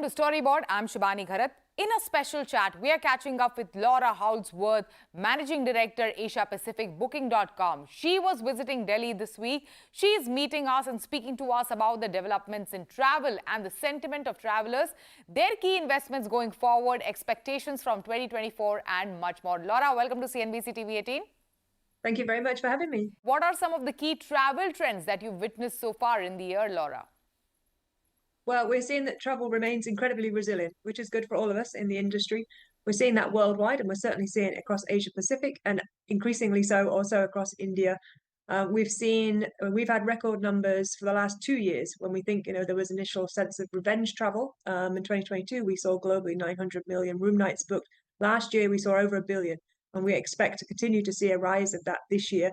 welcome to Storyboard. I'm Shibani Gharat. In a special chat, we are catching up with Laura Houldsworth, Managing Director, Asia Pacific, booking.com. She was visiting Delhi this week. She is meeting us and speaking to us about the developments in travel and the sentiment of travelers, their key investments going forward, expectations from 2024 and much more. Laura, welcome to CNBC-TV18. Thank you very much for having me. What are some of the key travel trends that you've witnessed so far in the year, Laura? Well, we're seeing that travel remains incredibly resilient, which is good for all of us in the industry. We're seeing that worldwide, and we're certainly seeing it across Asia Pacific and increasingly so also across India. We've had record numbers for the last 2 years. When we think, there was initial sense of revenge travel. In 2022, we saw globally 900 million room nights booked. Last year, we saw over 1 billion, and we expect to continue to see a rise of that this year.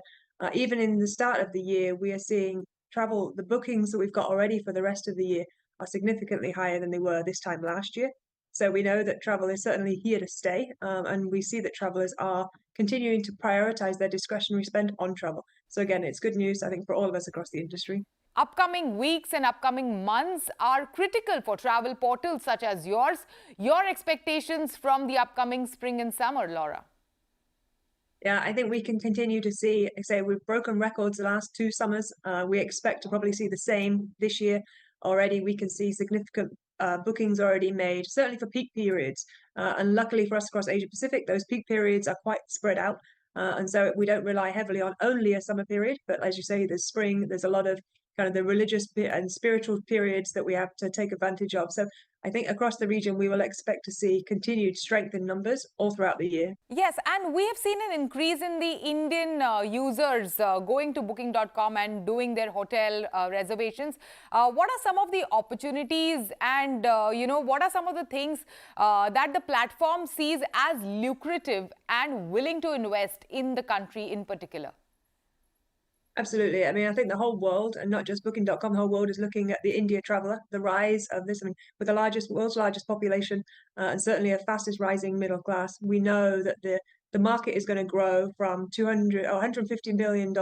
Even in the start of the year, we are seeing travel, the bookings that we've got already for the rest of the year are significantly higher than they were this time last year. So we know that travel is certainly here to stay, and we see that travelers are continuing to prioritize their discretionary spend on travel. So again, it's good news, I think, for all of us across the industry. Upcoming weeks and upcoming months are critical for travel portals such as yours. Your expectations from the upcoming spring and summer, Laura? Yeah, I think we can continue to see, we've broken records the last 2 summers. We expect to probably see the same this year. Already we can see significant bookings already made, certainly for peak periods. And luckily for us across Asia Pacific, those peak periods are quite spread out. And so we don't rely heavily on only a summer period, but as you say, there's spring, there's a lot of kind of the religious and spiritual periods that we have to take advantage of. So I think across the region, we will expect to see continued strength in numbers all throughout the year. Yes, and we have seen an increase in the Indian users going to booking.com and doing their hotel reservations. What are some of the opportunities and, what are some of the things that the platform sees as lucrative and willing to invest in the country in particular? Absolutely. I mean, I think the whole world, and not just booking.com, the whole world is looking at the India traveler, the rise of this. I mean, with the world's largest population, and certainly a fastest rising middle class, we know that the market is going to grow from $150 billion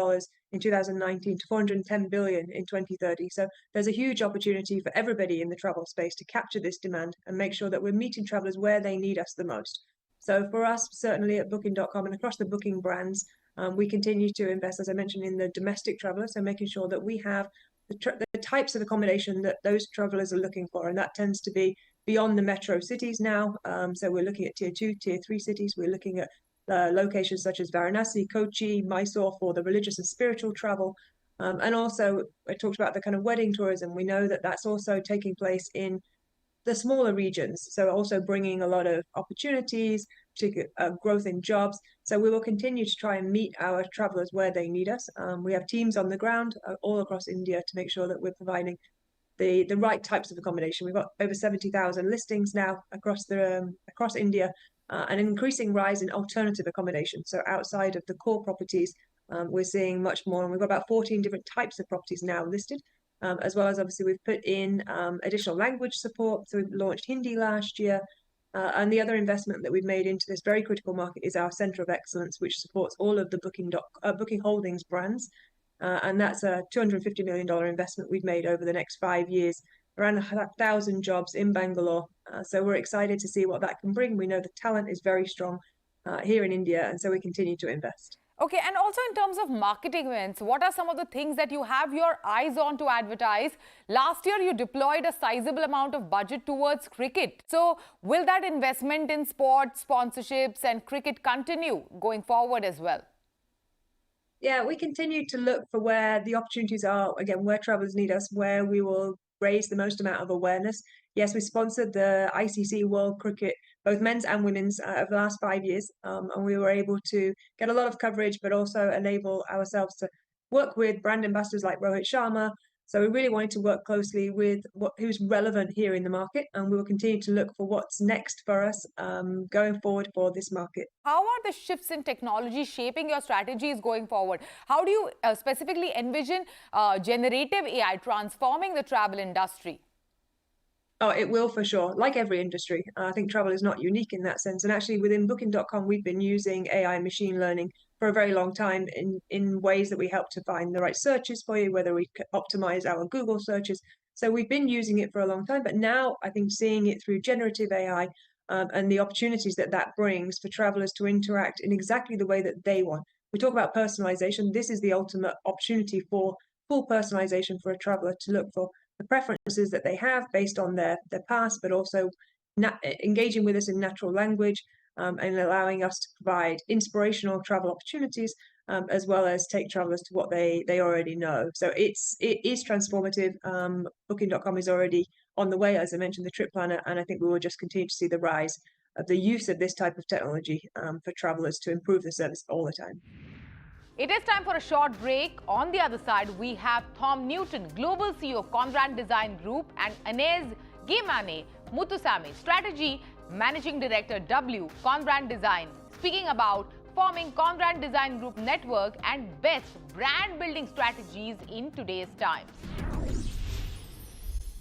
in 2019 to 410 billion in 2030. So there's a huge opportunity for everybody in the travel space to capture this demand and make sure that we're meeting travelers where they need us the most. So for us, certainly at booking.com and across the booking brands, we continue to invest, as I mentioned, in the domestic traveler, so making sure that we have the types of accommodation that those travelers are looking for, and that tends to be beyond the metro cities now. So we're looking at tier 2, tier 3 cities. We're looking at locations such as Varanasi, Kochi, Mysore for the religious and spiritual travel. And also, I talked about the kind of wedding tourism. We know that that's also taking place in the smaller regions, so also bringing a lot of opportunities, particularly growth in jobs. So we will continue to try and meet our travelers where they need us. We have teams on the ground all across India to make sure that we're providing the right types of accommodation. We've got over 70,000 listings now across India, an increasing rise in alternative accommodation. So outside of the core properties, we're seeing much more, and we've got about 14 different types of properties now listed. As well as obviously we've put in additional language support. So we've launched Hindi last year. And the other investment that we've made into this very critical market is our Centre of Excellence, which supports all of the Booking Holdings brands. And that's a $250 million investment we've made over the next 5 years, around 1,000 jobs in Bangalore. So we're excited to see what that can bring. We know the talent is very strong here in India, and so we continue to invest. Okay, and also in terms of marketing events, what are some of the things that you have your eyes on to advertise? Last year, you deployed a sizable amount of budget towards cricket. So will that investment in sports, sponsorships and cricket continue going forward as well? Yeah, we continue to look for where the opportunities are, again, where travelers need us, where we will raise the most amount of awareness. Yes, we sponsored the ICC World Cricket, both men's and women's, over the last 5 years, and we were able to get a lot of coverage, but also enable ourselves to work with brand ambassadors like Rohit Sharma. So we really wanted to work closely with who's relevant here in the market, and we will continue to look for what's next for us going forward for this market. How are the shifts in technology shaping your strategies going forward? How do you specifically envision generative AI transforming the travel industry? Oh, it will for sure. Like every industry, I think travel is not unique in that sense. And actually within booking.com, we've been using AI machine learning for a very long time in ways that we help to find the right searches for you, whether we optimize our Google searches. So we've been using it for a long time, but now I think seeing it through generative AI and the opportunities that that brings for travelers to interact in exactly the way that they want. We talk about personalization. This is the ultimate opportunity for full personalization for a traveler to look for the preferences that they have based on their past, but also engaging with us in natural language and allowing us to provide inspirational travel opportunities as well as take travelers to what they already know. So it is transformative. Booking.com is already on the way, as I mentioned, the trip planner, and I think we will just continue to see the rise of the use of this type of technology for travelers to improve the service all the time. It is time for a short break. On the other side, we have Tom Newton, Global CEO of Conrad Design Group, and Inez Gimane Muthusamy, Strategy Managing Director W, Conrad Design, speaking about forming Conrad Design Group network and best brand building strategies in today's times.